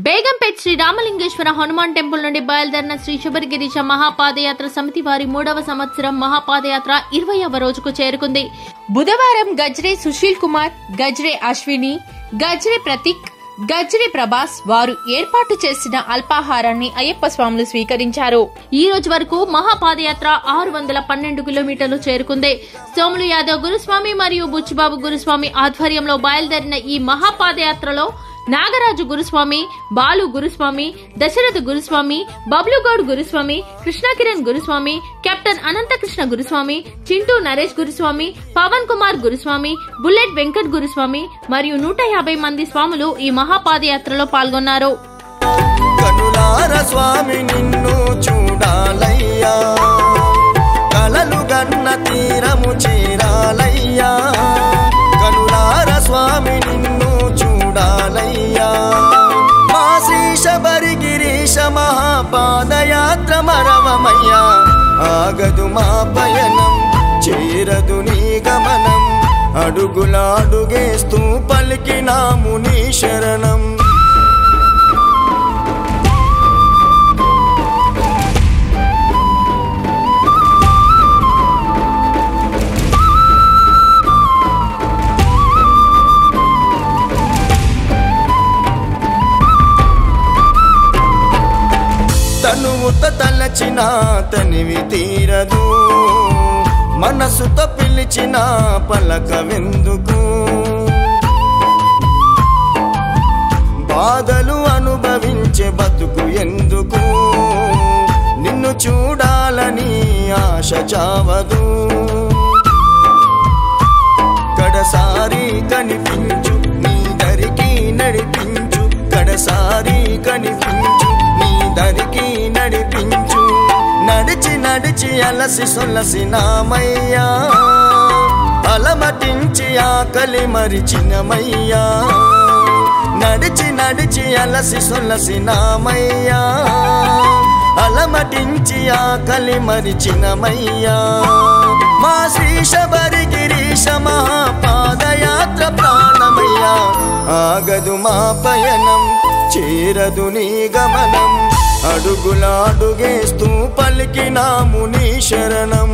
Begumpet Shri Ramalingeswara Hanuman temple నుండి బయలుదేరిన శ్రీ శబరిగిరీశ మహాపాదయాత్ర సమితి వారి 3వ సంవత్సరం మహాపాదయాత్ర 20వ రోజుకు చేరుకుంది. బుధవారం గజ్రే సుశీల్ కుమార్, గజ్రే అశ్విని, గజ్రే ప్రతీక్, గజ్రే ప్రభాస్ వారు ఏర్పాటు చేసిన అల్పాహారాన్ని అయ్యప్ప స్వాములు స్వీకరించారు. ఈ రోజు వరకు మహాపాదయాత్ర 612 కిలోమీటర్లు చేరుకుంది. సోములు యాదవ్ గురుస్వామి మరియు బుచ్చిబాబు గురుస్వామి ఆధ్వర్యంలో బయలుదేరిన ఈ మహాపాదయాత్రలో నాగరాజు గురుస్వామి, బాలు గురుస్వామి, దశరథ గురుస్వామి, బబ్లుగౌడ్ గురుస్వామి, కృష్ణకిరణ్ గురుస్వామి, కెప్టెన్ అనంతకృష్ణ గురుస్వామి, చింటూ నరేష్ గురుస్వామి, పవన్ కుమార్ గురుస్వామి, బుల్లెట్ వెంకట్ గురుస్వామి మరియు 150 మంది స్వాములు ఈ మహాపాదయాత్రలో పాల్గొన్నారు. మహాపాదయాత్ర మరవమయ్యా, ఆగదు మా పయనం, చేరదు నీ గమనం, అడుగులాడుగేస్తూ పలికినాము నీ శరణం. తనువుత తలచిన తనివి తీరదు, మనసుతో పిలిచిన పలకవెందుకు, బాధలు అనుభవించే బతుకు ఎందుకు, నిన్ను చూడాలని ఆశ చావదు, కడసారి కనిపించు నీ దరికి నడిపించు, కడసారి కనిపించు నీ దరికి నడిపించు, నడిచి నడిచి అలసి సొలసి నామయ్యా, అలమటించి ఆకలి మరిచినమయ్యా, నడిచి నడిచి అలసి సొలసి నామయ్యా, అలమటించి ఆకలి మరిచినమయ్యా, మా శ్రీ శబరిగిరీశ మహాపాదయాత్ర ప్రాణమయ్యా, ఆగదు మా పయనం, చేరదు నీ గమనం, అడుగులాడుగేస్తూ పలికినాము నీ శరణం.